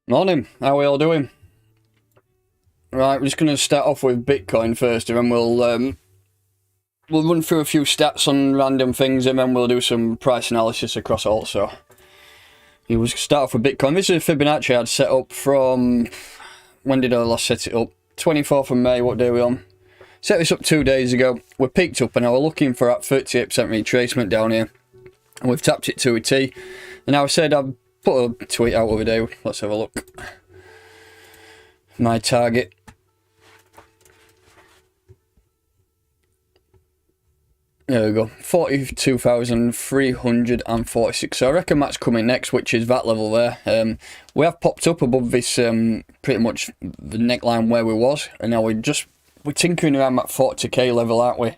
Morning, how are we all doing? Right, we're just going to start off with Bitcoin first, and then we'll run through a few stats on random things, and then we'll do some price analysis across also. We'll start off with Bitcoin. This is a Fibonacci I'd set up from, when did I last set it up? 24th of May, what day are we on? Set this up 2 days ago. We picked up and I was looking for that 38% retracement down here. And we've tapped it to a T. And now I said I've put a tweet out over there. Let's have a look. My target. There we go. 42,346. So I reckon that's coming next, which is that level there. We have popped up above this pretty much the neckline where we was, and now we're tinkering around that 40k level, aren't we?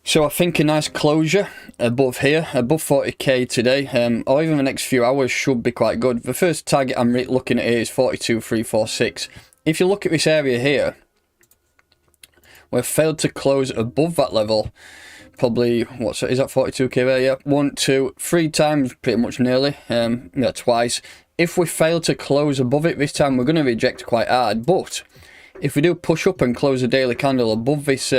So I think a nice closure above here, above 40k today, or even the next few hours should be quite good. The first target I'm looking at here is 42,346. If you look at this area here, we've failed to close above that level. Probably, is that 42k there? Yeah, 1, 2, 3 times pretty much nearly, yeah, twice. If we fail to close above it this time, we're going to reject quite hard. But if we do push up and close a daily candle above this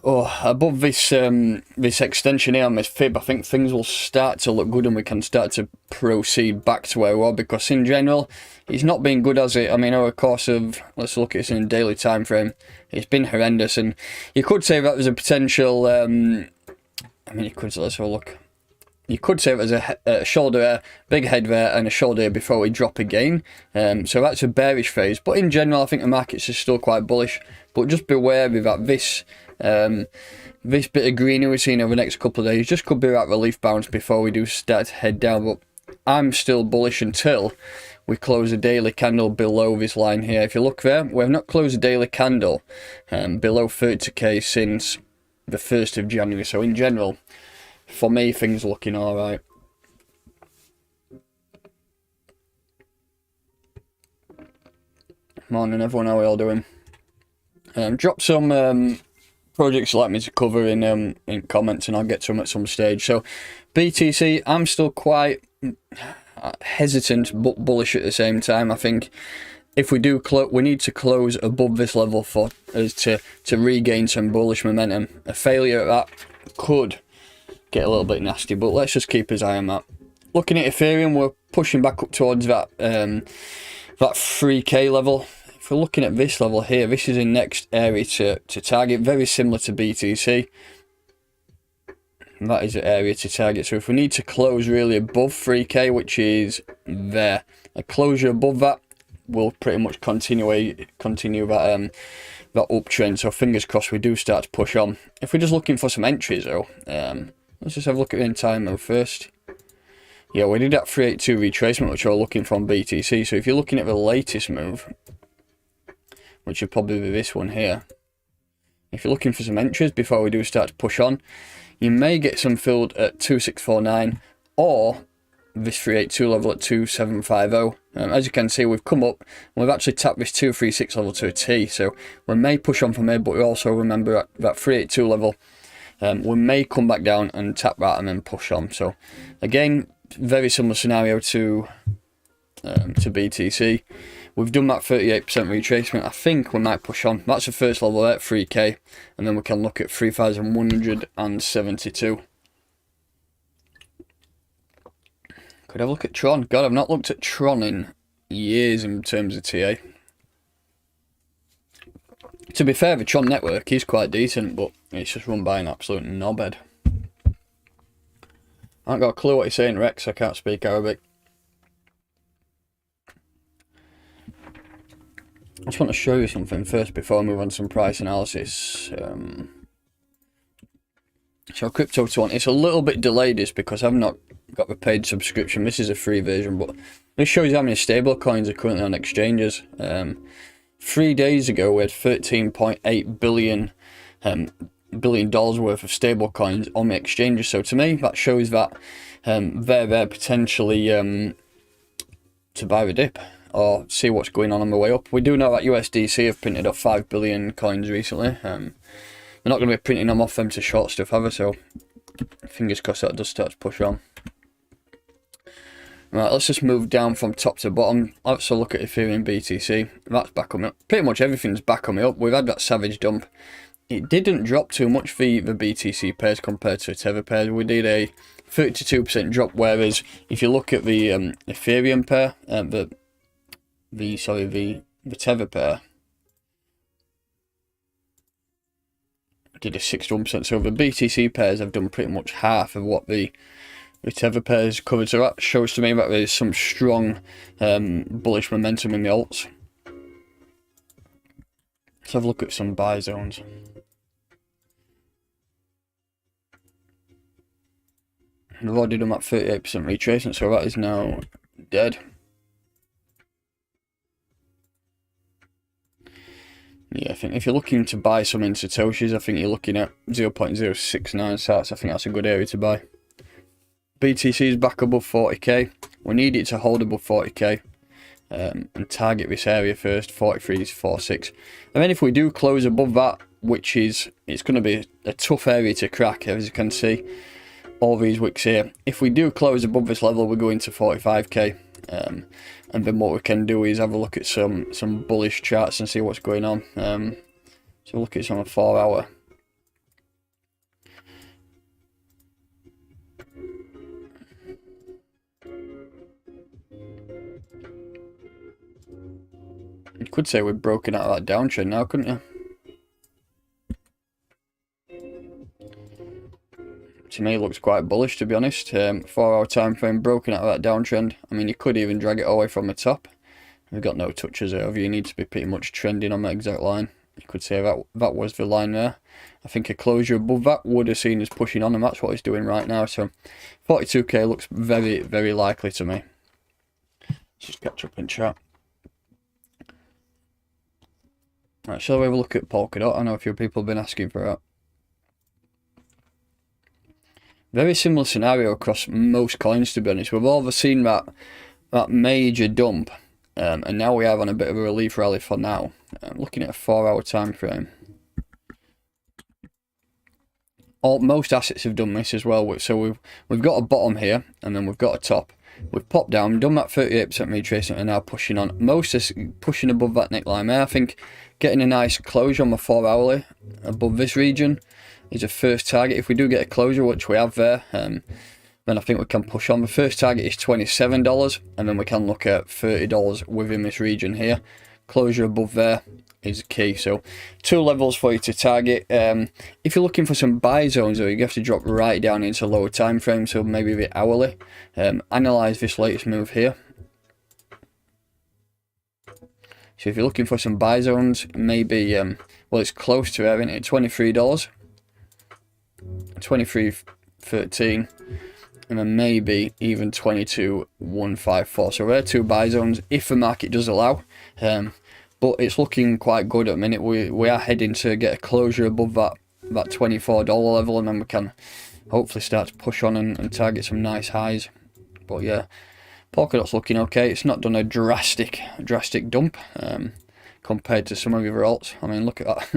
above this this extension here on this fib, I think things will start to look good and we can start to proceed back to where we were, because in general it's not been good, has it? I mean, over the course of, let's look at this in a daily time frame, it's been horrendous, and you could say that was a potential I mean, you could, let's have a look. You could say it was a shoulder there, big head there, and a shoulder here before we drop again. So that's a bearish phase. But in general, I think the markets are still quite bullish. But just be wary that this this bit of greenery we're seeing over the next couple of days just could be that relief bounce before we do start to head down. But I'm still bullish until we close a daily candle below this line here. If you look there, we have not closed a daily candle below 30k since the 1st of January. So in general, for me, things looking alright. Morning everyone, how are we all doing? Drop some projects you'd like me to cover in comments, and I'll get to them at some stage. So BTC, I'm still quite hesitant but bullish at the same time. I think if we do we need to close above this level for us to regain some bullish momentum. A failure at that could get a little bit nasty, but let's just keep his eye on that. Looking at Ethereum, we're pushing back up towards that that 3k level. If we're looking at this level here, this is the next area to target, very similar to BTC. That is the area to target. So if we need to close really above 3k, which is there, a closure above that will pretty much continue that that uptrend. So fingers crossed we do start to push on. If we're just looking for some entries though, let's just have a look at the entire move first. Yeah, we did that 382 retracement, which we're looking for on BTC. So if you're looking at the latest move, which would probably be this one here, if you're looking for some entries before we do start to push on, you may get some filled at 2649 or this 382 level at 2750. As you can see, we've come up and we've actually tapped this 236 level to a T. So we may push on from here, but we also remember that 382 level. We may come back down and tap that and then push on. So again, very similar scenario to BTC. We've done that 38% retracement. I think we might push on. That's the first level at 3k, and then we can look at 3172. Could have a look at Tron. God, I've not looked at Tron in years in terms of TA. To be fair, the Tron network is quite decent, but it's just run by an absolute knobhead. I haven't got a clue what he's saying, Rex. I can't speak Arabic. I just want to show you something first before I move on to some price analysis. So Crypto 1, it's a little bit delayed this because I've not got the paid subscription. This is a free version, but this shows you how many stable coins are currently on exchanges. 3 days ago we had $13.8 billion worth of stable coins on the exchanges. So to me that shows that they're potentially to buy the dip or see what's going on the way up. We do know that USDC have printed off 5 billion coins recently. They're not going to be printing them off them to short stuff ever, so fingers crossed that does start to push on. Right, let's just move down from top to bottom. Let's have a look at Ethereum BTC. That's back on me up. Pretty much everything's back on me up. We've had that savage dump. It didn't drop too much for the BTC pairs compared to the Tether pairs. We did a 32% drop, whereas if you look at the Ethereum pair, the Tether pair did a 61%. So the BTC pairs have done pretty much half of what the Tether pairs covered. So that shows to me that there's some strong bullish momentum in the alts. Let's have a look at some buy zones. We've already done that 38% retracement, so that is now dead. Yeah, I think if you're looking to buy some in Satoshis, I think you're looking at 0.069 sats. I think that's a good area to buy. BTC is back above 40k. We need it to hold above 40k and target this area first, 43 to 46. And then if we do close above that, which is, it's going to be a tough area to crack, as you can see, all these wicks here. If we do close above this level, we're going to 45k. And then what we can do is have a look at some bullish charts and see what's going on. So look at some 4 hour. You could say we've broken out of that downtrend now, couldn't you? To me, it looks quite bullish, to be honest. 4-hour time frame, broken out of that downtrend. I mean, you could even drag it away from the top. We've got no touches over. You need to be pretty much trending on that exact line. You could say that was the line there. I think a closure above that would have seen us pushing on, and that's what it's doing right now. So 42k looks very, very likely to me. Let's just catch up in chat. Right, shall we have a look at Polkadot? I know a few people have been asking for that. Very similar scenario across most coins, to be honest. We've all seen that major dump, and now we are on a bit of a relief rally for now. Looking at a 4-hour time frame. Most assets have done this as well. So we've got a bottom here, and then we've got a top. We've popped down, done that 38% retracement, and now pushing on. Most is pushing above that neckline there. I think getting a nice closure on the 4-hourly above this region is a first target. If we do get a closure, which we have there, then I think we can push on. The first target is $27, and then we can look at $30 within this region here. Closure above there is key. So 2 levels for you to target. If you're looking for some buy zones, though, you have to drop right down into lower time frame, so maybe the hourly. Analyze this latest move here. So if you're looking for some buy zones, maybe well, it's close to there, isn't it? $23. 23.13, and then maybe even 22.154. So there are 2 buy zones if the market does allow, but it's looking quite good at the minute. We are heading to get a closure above that $24 level, and then we can hopefully start to push on and target some nice highs. But yeah, Polkadot's looking okay. It's not done a drastic dump compared to some of the other alts. I mean, look at that.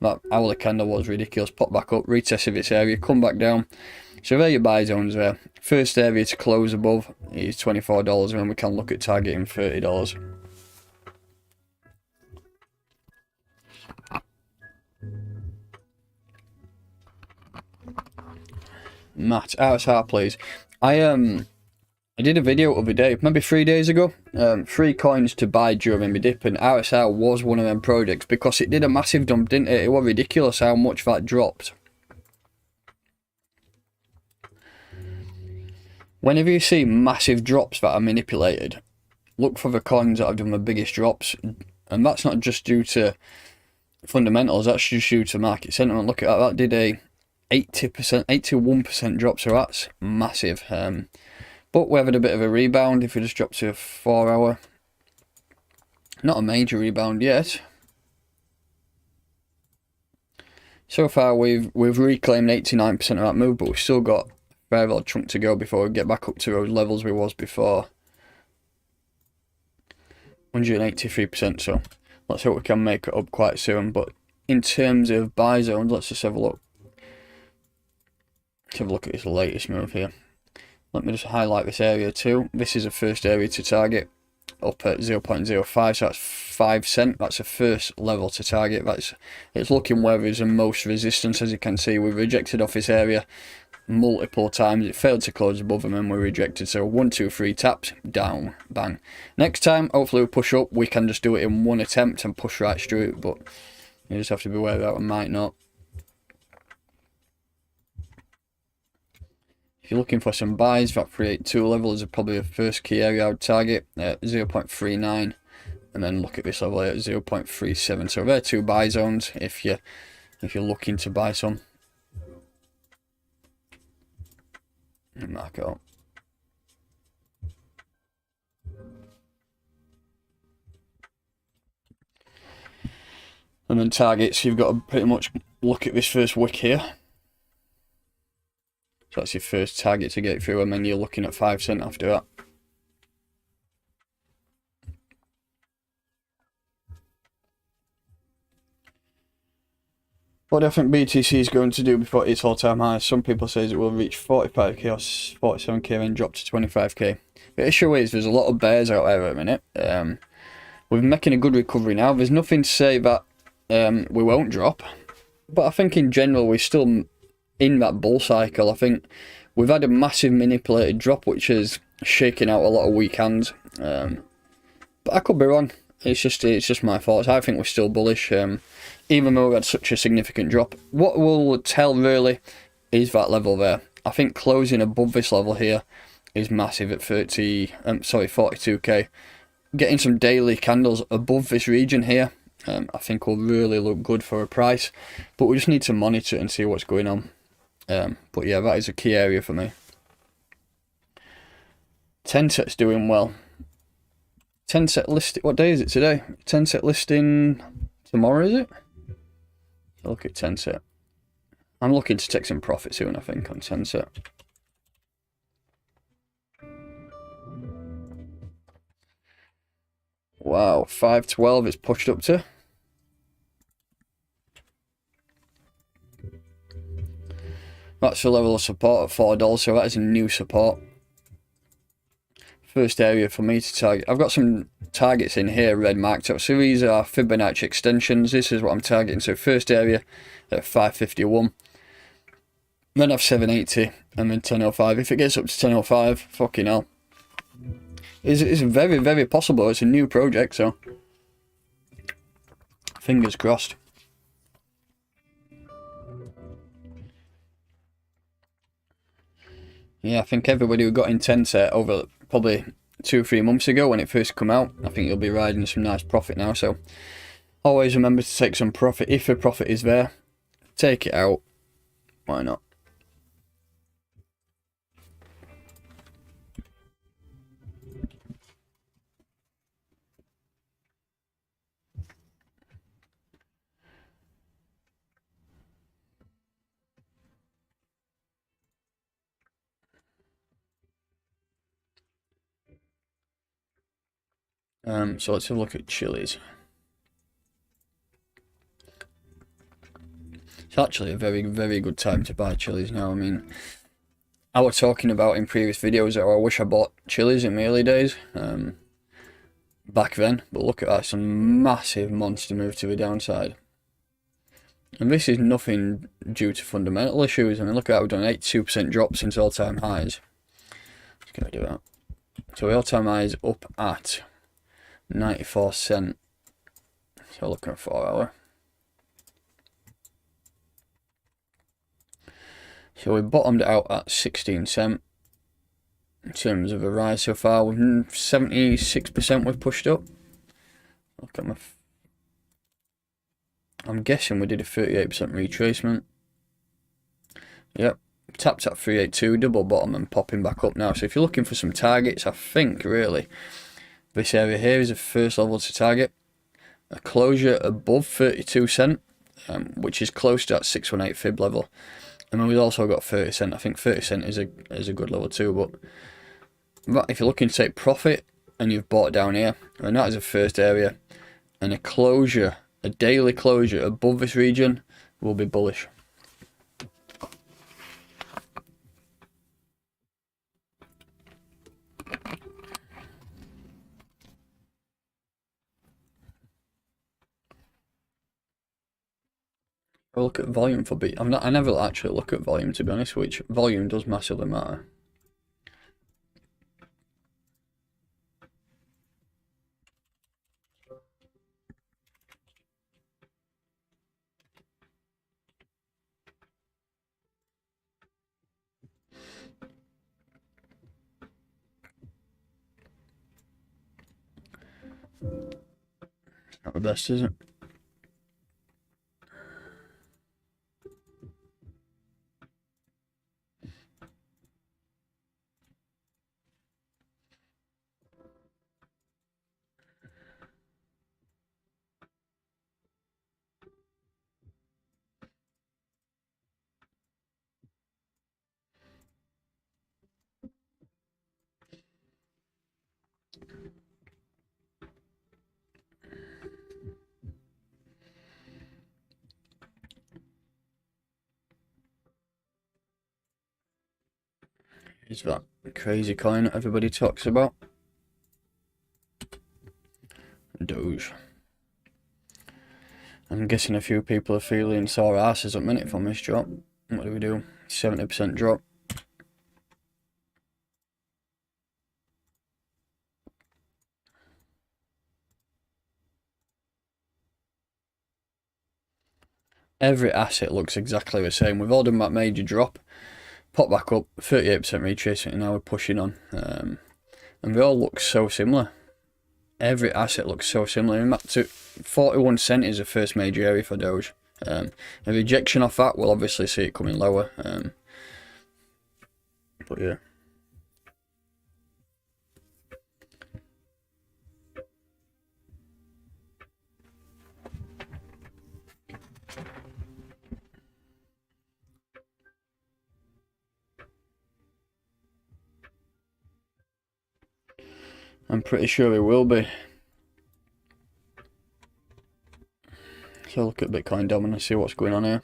That hourly candle was ridiculous. Pop back up, retested this area, come back down. So there are your buy zones there. First area to close above is $24, and we can look at targeting $30. Matt, RSR please. I did a video the other day, maybe 3 days ago, 3 coins to buy during the dip, and RSR was one of them projects because it did a massive dump, didn't it? It was ridiculous how much that dropped. Whenever you see massive drops that are manipulated, look for the coins that have done the biggest drops, and that's not just due to fundamentals, that's just due to market sentiment. Look at that, that did a 81% drop, so that's massive. But we're having a bit of a rebound. If we just drop to a 4-hour, not a major rebound yet. So far we've reclaimed 89% of that move, but we've still got a fair little chunk to go before we get back up to those levels we was before. 183%, so let's hope we can make it up quite soon. But in terms of buy zones, let's just have a look. Let's have a look at this latest move here. Let me just highlight this area too. This is a first area to target, up at 0.05, so that's 5 cents. That's a first level to target. It's looking where there's the most resistance. As you can see, we rejected off this area multiple times. It failed to close above and then we rejected. So 1, 2, 3 taps, down, bang. Next time, hopefully we push up. We can just do it in one attempt and push right through it, but you just have to be aware that we might not. If you're looking for some buys, that 382 level is probably a first key area I would target at 0.39, and then look at this level at 0.37. So there are 2 buy zones if you're looking to buy some. And mark it up. And then targets, you've got to pretty much look at this first wick here. So that's your first target to get through, and then you're looking at 5 cents after that. What do I think BTC is going to do before its all-time high? Some people say it will reach 45k or 47k and drop to 25k. The issue is there's a lot of bears out there at the minute. We're making a good recovery now. There's nothing to say that we won't drop, but I think in general we're still in that bull cycle. I think we've had a massive manipulated drop which is shaking out a lot of weak hands, but I could be wrong. It's just my thoughts. I think we're still bullish, even though we had such a significant drop. What will tell really is that level there. I think closing above this level here is massive at 42k. Getting some daily candles above this region here, I think will really look good for a price. But we just need to monitor it and see what's going on. But yeah, that is a key area for me. Tenset's doing well. Tenset listing, what day is it today? Tenset listing tomorrow, is it? Look at Tenset. I'm looking to take some profit soon, I think, on Tenset. Wow, 512 it's pushed up to. That's the level of support at $4, so that is a new support. First area for me to target. I've got some targets in here red marked up. So these are Fibonacci extensions. This is what I'm targeting. So first area at 551. Then I've 780 and then 1005. If it gets up to 1005, fucking hell. It's very, very possible. It's a new project, so fingers crossed. Yeah, I think everybody who got in Tenset over probably 2 or 3 months ago when it first come out, I think you'll be riding some nice profit now. So always remember to take some profit. If a profit is there, take it out. Why not? So let's have a look at chilies. It's actually a very, very good time to buy chilies now. I mean, I was talking about in previous videos that I wish I bought chilies in my early days, back then. But look at that, some massive monster move to the downside. And this is nothing due to fundamental issues. I mean, look at that, we've done an 82% drop since all-time highs. Let's go do that. So the all-time high is up at 94 cents. So looking at 4 hour. So we bottomed out at 16 cents in terms of a rise so far. With 76% we've pushed up. Look at my. I'm guessing we did a 38% retracement. Yep, tapped at 382, double bottom and popping back up now. So if you're looking for some targets, I think really this area here is the first level to target. A closure above 32 cents, which is close to that 618 fib level. And then we've also got 30 cents. I think 30 cents is a good level too. But if you're looking to take profit and you've bought down here, and that is the first area, and a closure, a daily closure above this region will be bullish. I'll look at volume for B. I never actually look at volume, to be honest, which volume does massively matter. Not the best, is it? Is that crazy coin that everybody talks about? Doge. I'm guessing a few people are feeling sore asses at minute from this drop. What do we do? 70% drop. Every asset looks exactly the same. We've all done that major drop, pop back up, 38% retracement, and now we're pushing on. And they all look so similar. Every asset looks so similar. And that 41 cent is the first major area for Doge. A rejection off that, we'll obviously see it coming lower. But yeah. I'm pretty sure it will be. So look at Bitcoin dominance, see what's going on here.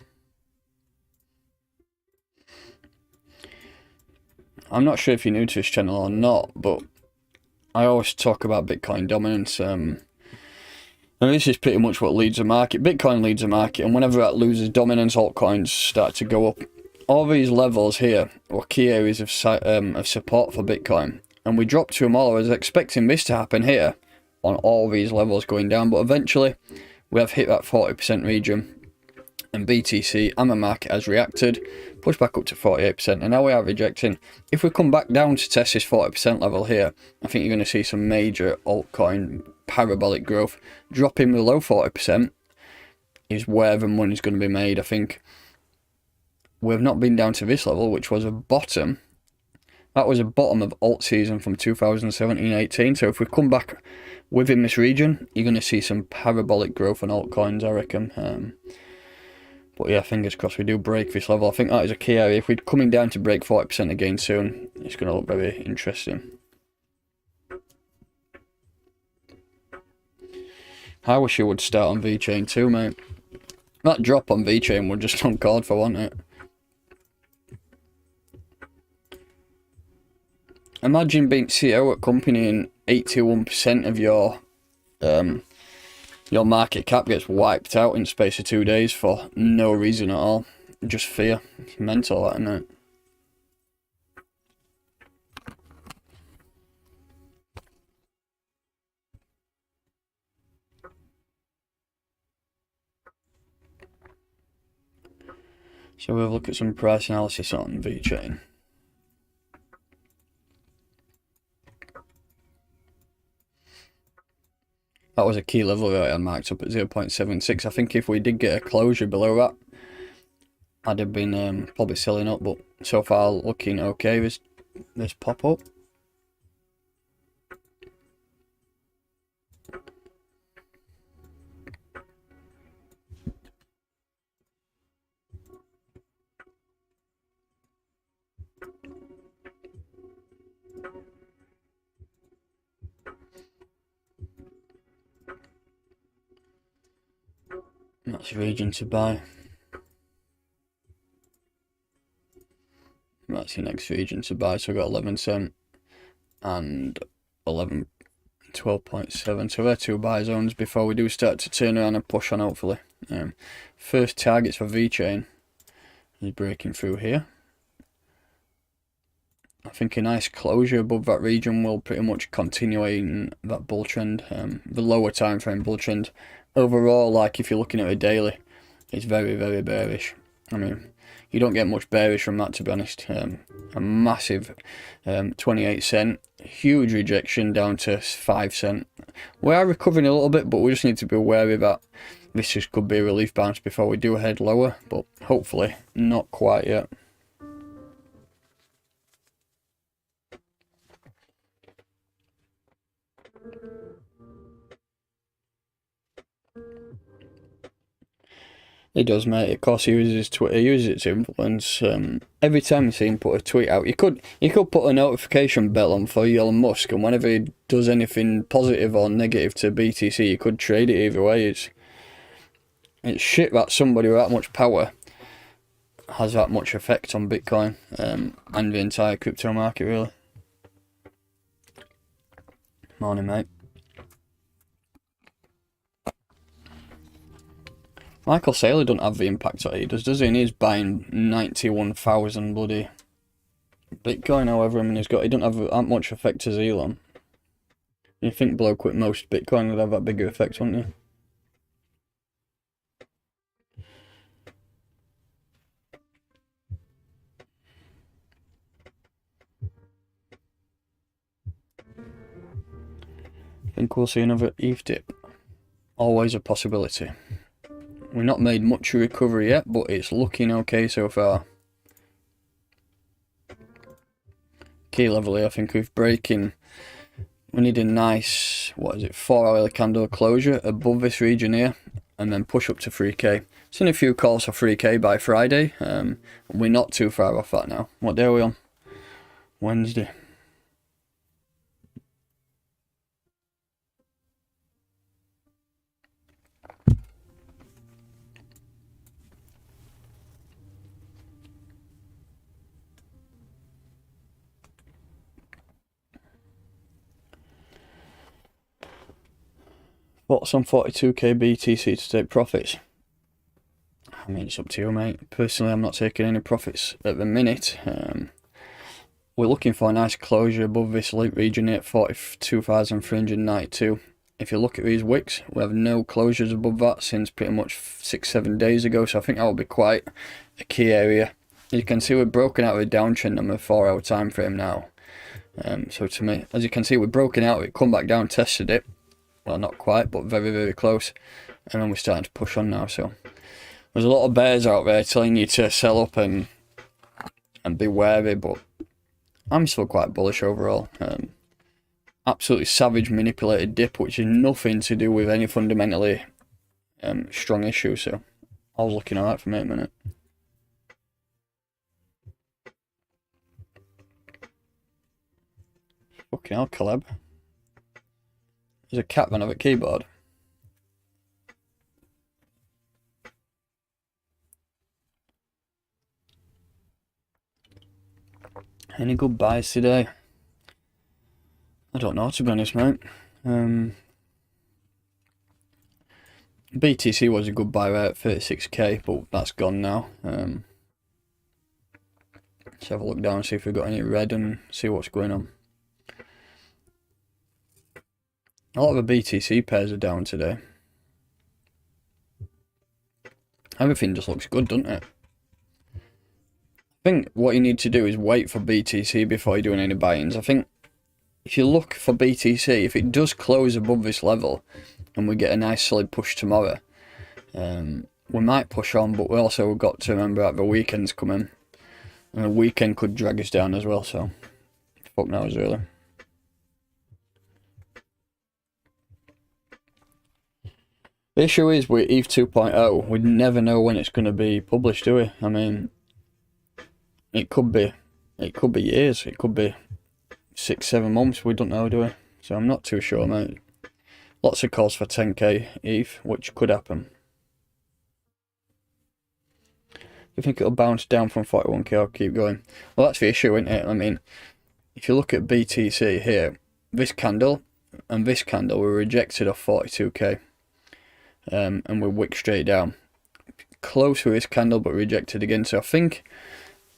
I'm not sure if you're new to this channel or not, but I always talk about Bitcoin dominance. And this is pretty much what leads the market. Bitcoin leads the market, and whenever that loses dominance, altcoins start to go up. All these levels here were key areas of support for Bitcoin. And we dropped to them all. I was expecting this to happen here on all these levels going down, but eventually we have hit that 40% region, and BTC and the market has reacted, pushed back up to 48%, and now we are rejecting. If we come back down to test this 40% level here, I think you're going to see some major altcoin parabolic growth. Dropping below 40% is where the money's going to be made. I think we've not been down to this level, which was a bottom. That was a bottom of alt season from 2017-18. So if we come back within this region, you're going to see some parabolic growth on altcoins, I reckon. But yeah, fingers crossed we do break this level. I think that is a key area. If we're coming down to break 40% again soon, it's going to look very interesting. I wish you would start on VeChain too, mate. That drop on VeChain was just uncalled for, wasn't it? Imagine being CEO at a company and 81% of your market cap gets wiped out in the space of 2 days for no reason at all. Just fear. It's mental, that, isn't it? So we'll look at some price analysis on VeChain. That was a key level that I marked up at 0.76. I think if we did get a closure below that, I'd have been probably selling up, but so far looking okay. This pop up. That's region to buy. That's the next region to buy. So we've got 11 cent and 12.7. So they're two buy zones before we do start to turn around and push on, hopefully. First targets for VeChain is breaking through here. I think a nice closure above that region will pretty much continue in that bull trend. The lower time frame bull trend. Overall, like if you're looking at a daily, it's very, very bearish. I mean, you don't get much bearish from that, to be honest. A massive 28 cent, huge rejection down to 5 cent. We are recovering a little bit, but we just need to be wary that this just could be a relief bounce before we do head lower, but hopefully not quite yet. He does, mate. Of course, he uses Twitter. He uses it to influence. Every time you see him put a tweet out, you could put a notification bell on for Elon Musk, and whenever he does anything positive or negative to BTC, you could trade it either way. It's shit that somebody with that much power has that much effect on Bitcoin and the entire crypto market, really. Morning, mate. Michael Saylor doesn't have the impact that he does he? And he's buying 91,000 bloody Bitcoin, however. I mean, he doesn't have that much effect as Elon. You think bloke with most Bitcoin would have that bigger effect, wouldn't you? think we'll see another ETH dip. Always a possibility. We've not made much recovery yet, but it's looking okay so far. Key level here, I think we've breaking. We need a nice, 4-hourly candle closure above this region here, and then push up to 3k. Seen a few calls for 3k by Friday. We're not too far off that now. What day are we on? Wednesday. Thoughts on 42k BTC to take profits? I mean, it's up to you, mate. Personally, I'm not taking any profits at the minute. We're looking for a nice closure above this region here at 42,392. If you look at these wicks, we have no closures above that since pretty much 6-7 days ago, so I think that will be quite a key area. As you can see, we're broken out of a downtrend on the 4-hour time frame now. So to me, as you can see, we're broken out of it, come back down, tested it. Well, not quite, but very, very close. And then we're starting to push on now, so there's a lot of bears out there telling you to sell up and be wary, but I'm still quite bullish overall. Absolutely savage manipulated dip, which is nothing to do with any fundamentally strong issue, so I was looking alright for me a minute. Fucking hell, Caleb. There's a cat van of a keyboard. Any good buys today? I don't know, to be honest, mate. BTC was a good buy right at 36k, but that's gone now. Let's have a look down and see if we've got any red and see what's going on. A lot of the BTC pairs are down today. Everything just looks good, doesn't it? I think what you need to do is wait for BTC before you're doing any buy-ins. I think if you look for BTC, if it does close above this level and we get a nice solid push tomorrow, we might push on, but we also got to remember that the weekend's coming. And the weekend could drag us down as well, so fuck knows really. The issue is with ETH 2.0, we never know when it's going to be published, do we? I mean, it could be years, it could be 6-7 months, we don't know, do we? So I'm not too sure, mate. Lots of calls for 10k ETH, which could happen. You think it'll bounce down from 41k or keep going? Well, that's the issue, isn't it? I mean, if you look at BTC here, this candle and this candle were rejected off 42k. And we wick straight down. Close with this candle, but rejected again. So I think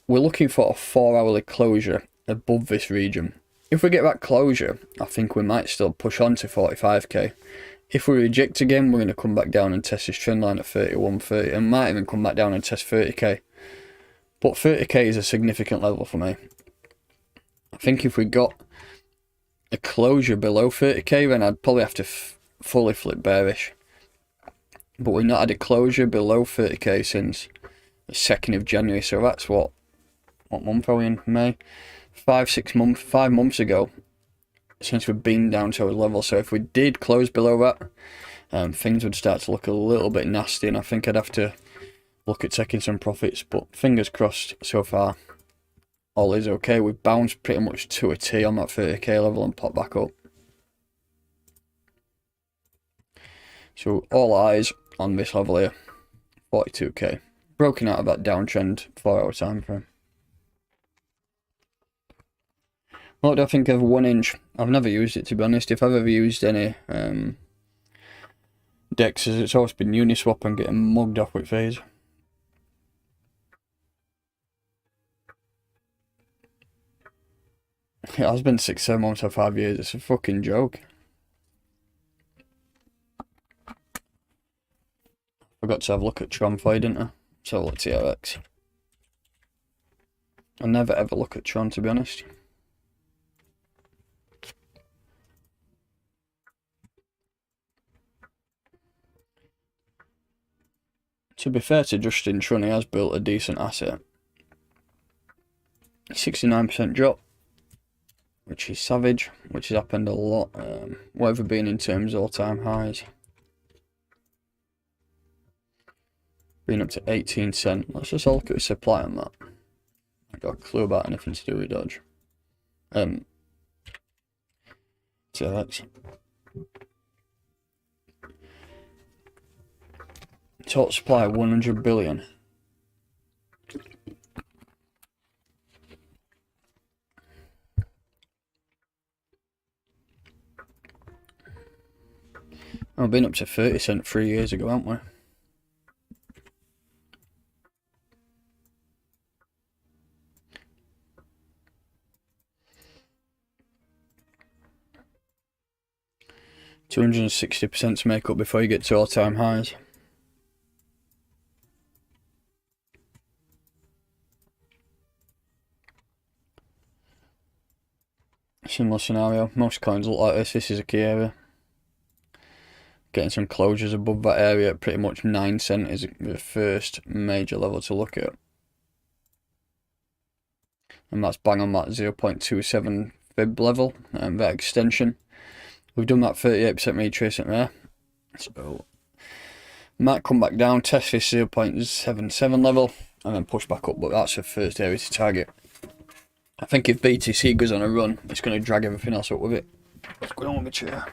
we're looking for a 4-hourly closure above this region. If we get that closure, I think we might still push on to 45k. If we reject again, we're going to come back down and test this trend line at 31.30, and might even come back down and test 30k. But 30k is a significant level for me. I think if we got a closure below 30k, then I'd probably have to fully flip bearish. But we've not had a closure below 30k since the 2nd of January, so that's what month are we in? May? 5 months ago since we've been down to a level. So if we did close below that, things would start to look a little bit nasty, and I think I'd have to look at taking some profits, but fingers crossed so far all is okay. We've bounced pretty much to a T on that 30k level and popped back up. So all eyes on this level here, 42k. Broken out of that downtrend 4-hour time frame. What do I think of 1 inch? I've never used it, to be honest. If I've ever used any dexes, it's always been uniswap and getting mugged off with phase. It has been 6-7 months or 5 years. It's a fucking joke. Forgot to have a look at Tron for you, didn't I? Let's have a look at TRX. I never ever look at Tron, to be honest. To be fair to Justin Trun, he has built a decent asset. 69% drop, which is savage, which has happened a lot. What have we been in terms of all-time highs? Been up to 18 cent. Let's just look at the supply on that. I got a clue about anything to do with Dodge. So that's total supply 100 billion. We've been up to 30 cent 3 years ago, haven't we? $260% to make up before you get to all-time highs. Similar scenario. Most coins look like this. This is a key area. Getting some closures above that area at pretty much 9 cent is the first major level to look at. And that's bang on that 0.27 fib level and that extension. We've done that 38% retracement there. So might come back down, test this 0.77 level and then push back up, but that's the first area to target. I think if BTC goes on a run, it's going to drag everything else up with it. What's going on with my chair?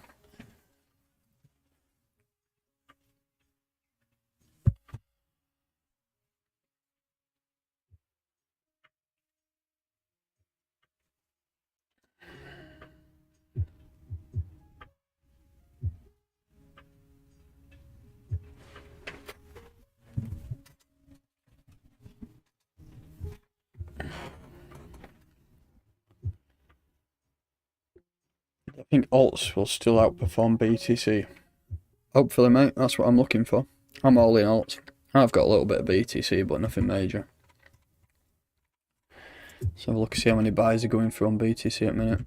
I think alts will still outperform BTC. Hopefully, mate, that's what I'm looking for. I'm all in alts. I've got a little bit of BTC, but nothing major. Let's have a look and see how many buys are going through on BTC at the minute.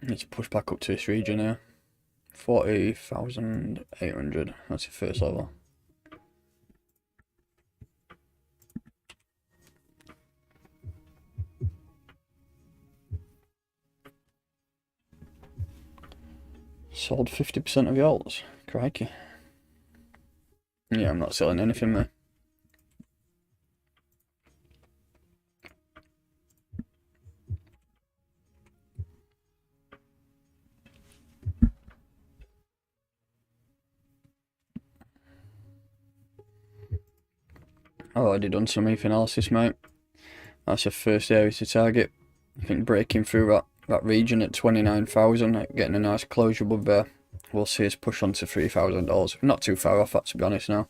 Need to push back up to this region here. 40,800. That's the first level. Sold 50% of your alts. Crikey. Yeah, I'm not selling anything, mate. I've already done some ETH analysis, mate. That's the first area to target. I think breaking through that region at 29,000, getting a nice closure above there, we'll see us push on to $3,000. Not too far off that, to be honest, now.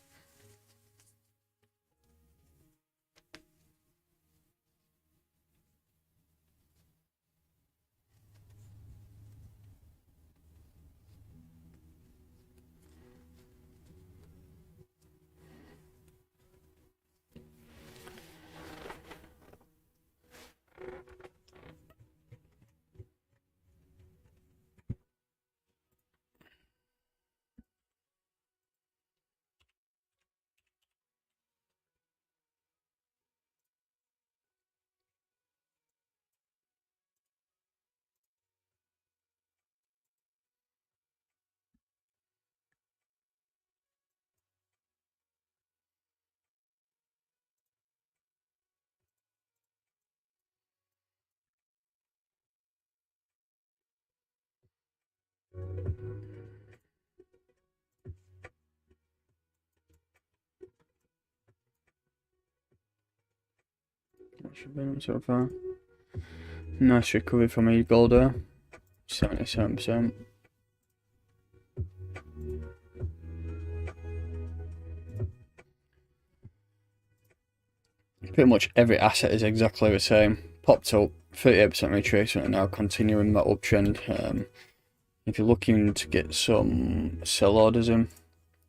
That should be so far. Nice recovery from E-Gold there. 77%. Pretty much every asset is exactly the same. Popped up, 38% retracement, and now continuing that uptrend. If you're looking to get some sell orders in,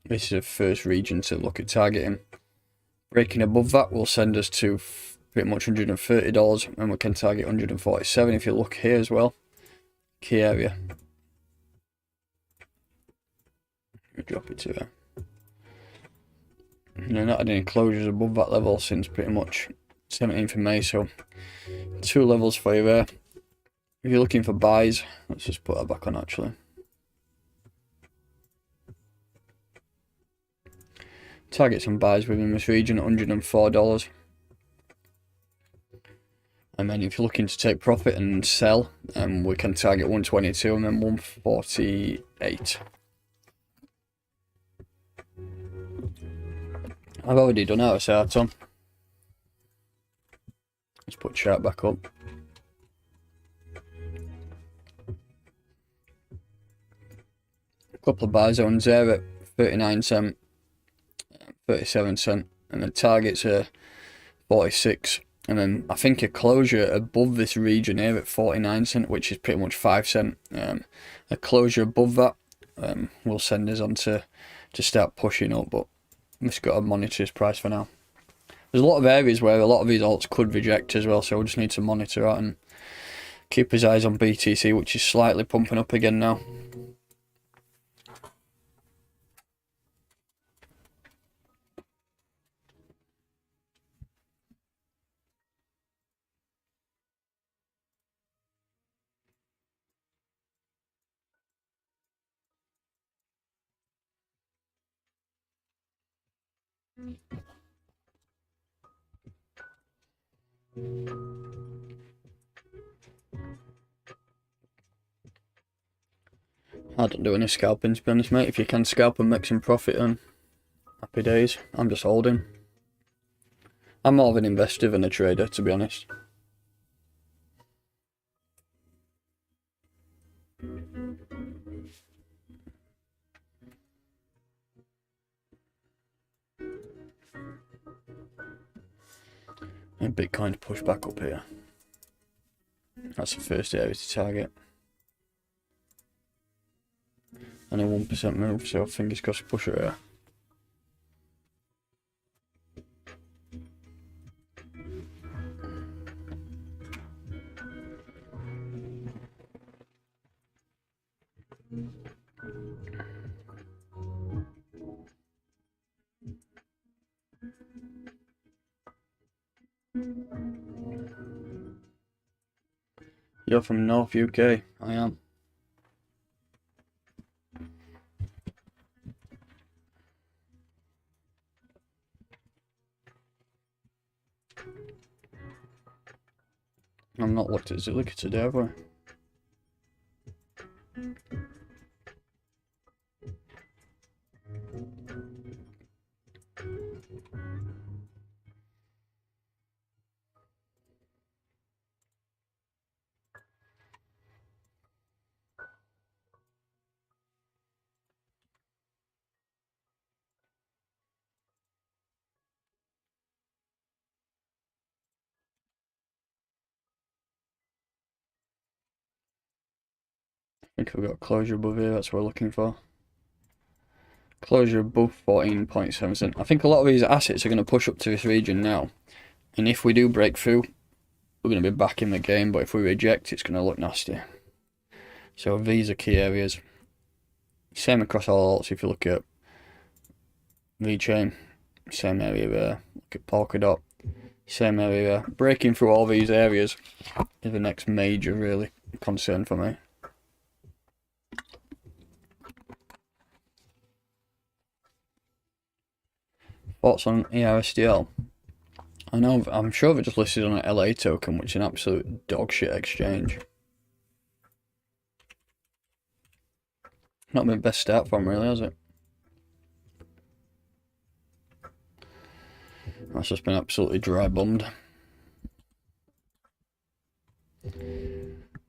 this is the first region to look at targeting. Breaking above that will send us to pretty much $130, and we can target 147 if you look here as well. key area. Drop it to there. And they're not had any closures above that level since pretty much 17th of May, so 2 levels for you there. If you're looking for buys, let's just put that back on actually. Target some buys within this region at $104. And then if you're looking to take profit and sell, we can target 122 and then 148. I've already done out of start on. Let's put chart back up. A couple of buy zones there at 39 cent, 37 cent, and the targets are 46. And then I think a closure above this region here at 49 cent, which is pretty much 5 cent. A closure above that will send us on to start pushing up, but we've just got to monitor this price for now. There's a lot of areas where a lot of these alts could reject as well, so we'll just need to monitor that and keep his eyes on BTC, which is slightly pumping up again now. I don't do any scalping, to be honest, mate. If you can scalp and make some profit, then happy days. I'm just holding. I'm more of an investor than a trader, to be honest. And Bitcoin's pushed back up here. That's the first area to target. And a 1% move, so fingers crossed push it here. You're from North UK? I am. I'm not looked at Zilliqa today, have I? I think we've got closure above here, that's what we're looking for. Closure above 14.7 cent. I think a lot of these assets are going to push up to this region now. And if we do break through, we're going to be back in the game. But if we reject, it's going to look nasty. So these are key areas. Same across all alts. If you look at VeChain, same area there. Look at Polkadot, same area there. Breaking through all these areas is the next major really concern for me. Thoughts on ERSDL? I know, I'm sure they're just listed on an LA token, which is an absolute dogshit exchange. Not my best start for them really, has it? That's just been absolutely dry bummed.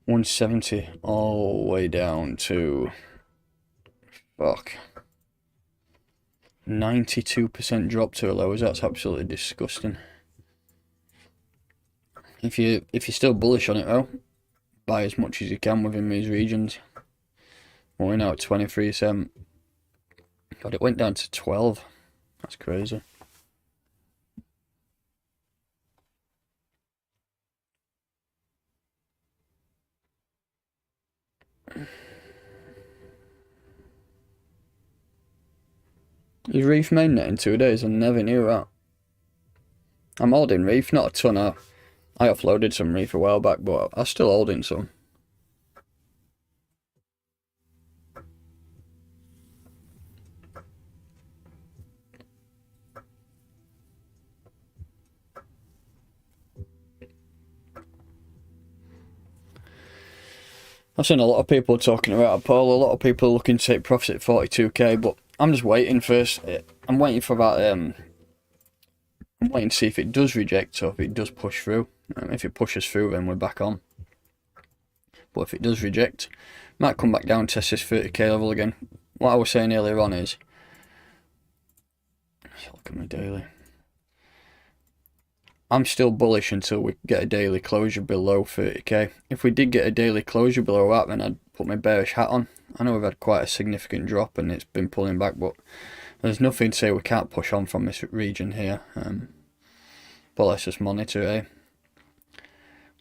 170 all the way down to 92% drop to a lows. That's absolutely disgusting. If you're still bullish on it though, buy as much as you can within these regions. We're now at 23 cent. God, it went down to 12. That's crazy. Is Reef mainnet in 2 days? I never knew that. I'm holding Reef, not a ton. I offloaded some Reef a while back, but I'm still holding some. I've seen a lot of people talking about a poll. A lot of people looking to take profits at 42k, but I'm just waiting first. I'm waiting for that. I'm waiting to see if it does reject or if it does push through. If it pushes through, then we're back on. But if it does reject, might come back down, test this 30k level again. What I was saying earlier on is, let's look at my daily. I'm still bullish until we get a daily closure below 30k. If we did get a daily closure below that, then I'd put my bearish hat on. I know we've had quite a significant drop and it's been pulling back, but there's nothing to say we can't push on from this region here. But let's just monitor it, eh?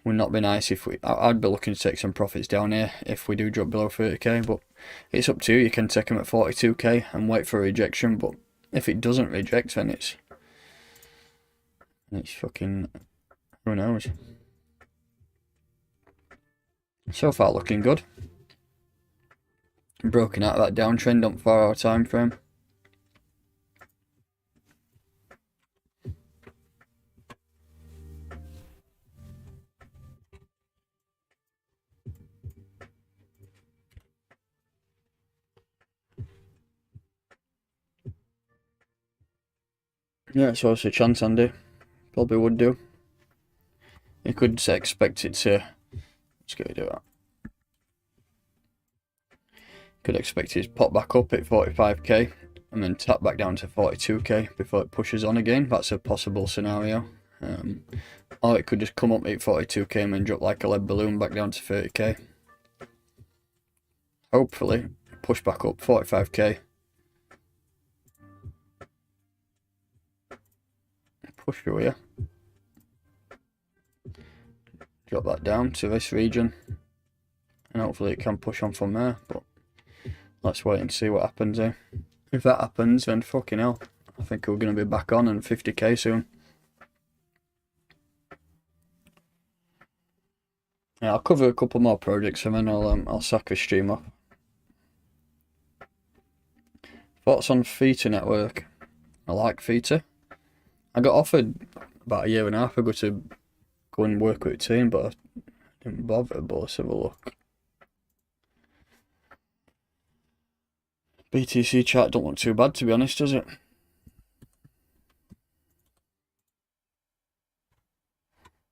Would not be nice if I'd be looking to take some profits down here if we do drop below 30k, but it's up to you. You can take them at 42k and wait for a rejection, but if it doesn't reject, then it's fucking, who knows. So far looking good. Broken out of that downtrend on 4 hour time frame. Yeah, it's also a chance, Andy. Probably would do. You could expect it to. Let's go do that. Could expect it to pop back up at 45k and then tap back down to 42k before it pushes on again. That's a possible scenario. Or it could just come up at 42k and then drop like a lead balloon back down to 30k. Hopefully, push back up 45k. Push through here. Drop that down to this region. And hopefully it can push on from there. But let's wait and see what happens here. If that happens, then fucking hell. I think we're going to be back on and 50k soon. Yeah, I'll cover a couple more projects and then I'll sack the stream off. Thoughts on Theta network? I like Theta. I got offered about a year and a half ago to go and work with a team, but I didn't bother. But let's have a look. BTC chart don't look too bad, to be honest, does it?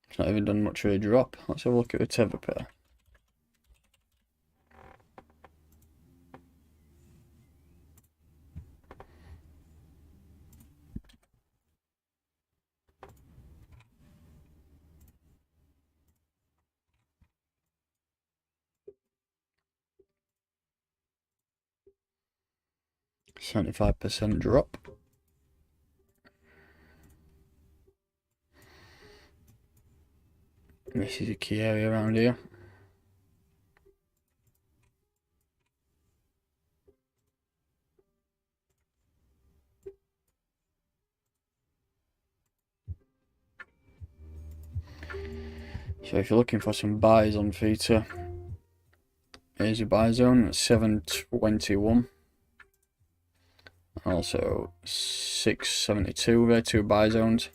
It's not even done much of a drop. Let's have a look at the tether pair. %75 drop. This is a key area around here. So if you're looking for some buys on Theta, here's your buy zone at 721. Also 672, there are 2 buy zones.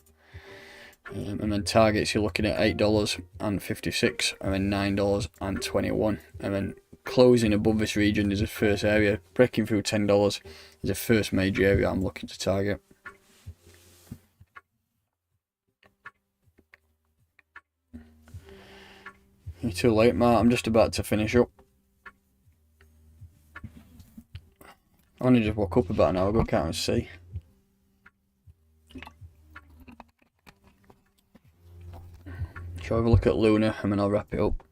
And then targets, you're looking at $8.56 and then $9.21. And then closing above this region is the first area. Breaking through $10 is the first major area I'm looking to target. You're too late, Matt. I'm just about to finish up. I only just woke up about an hour ago, can't see. Shall I have a look at Luna and then I'll wrap it up.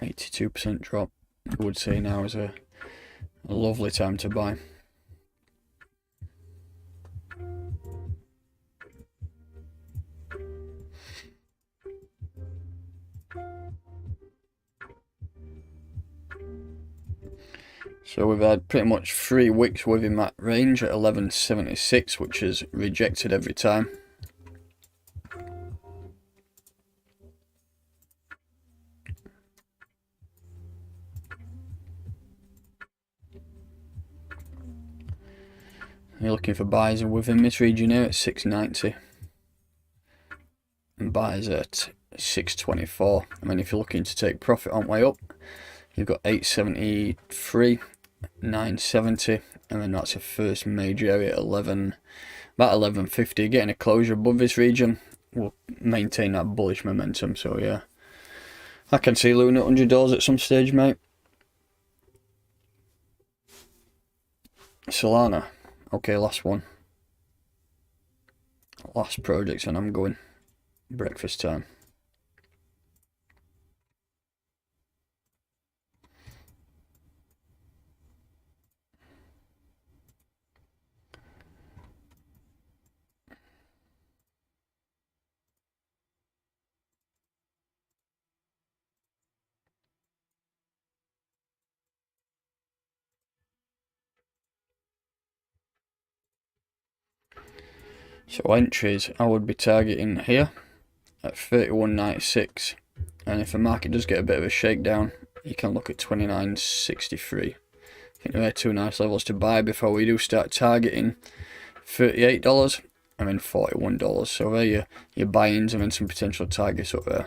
%82 drop. I would say now is a lovely time to buy. So we've had pretty much 3 wicks within that range at 11.76, which is rejected every time. You're looking for buys within this region here at 6.90 and buys at 6.24. I mean, if you're looking to take profit on way up, you've got 8.73, 9.70, and then that's your first major area at about 11.50. Getting a closure above this region will maintain that bullish momentum. So yeah, I can see Luna at $100 at some stage, mate. Solana. Okay, last one. Last project, and I'm going. Breakfast time. So entries, I would be targeting here at 31.96, and if the market does get a bit of a shakedown, you can look at 29.63. I think they're 2 nice levels to buy before we do start targeting $38. I mean $41. So there your buy-ins and then some potential targets up there.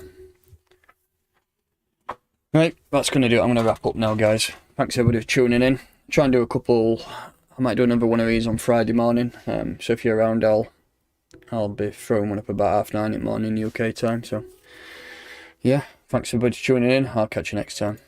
Right, that's going to do it. I'm going to wrap up now, guys. Thanks everybody for tuning in. Try and do a couple. I might do another one of these on Friday morning. So if you're around, I'll be throwing one up about 9:30 in the morning UK time. So yeah, thanks everybody for tuning in. I'll catch you next time.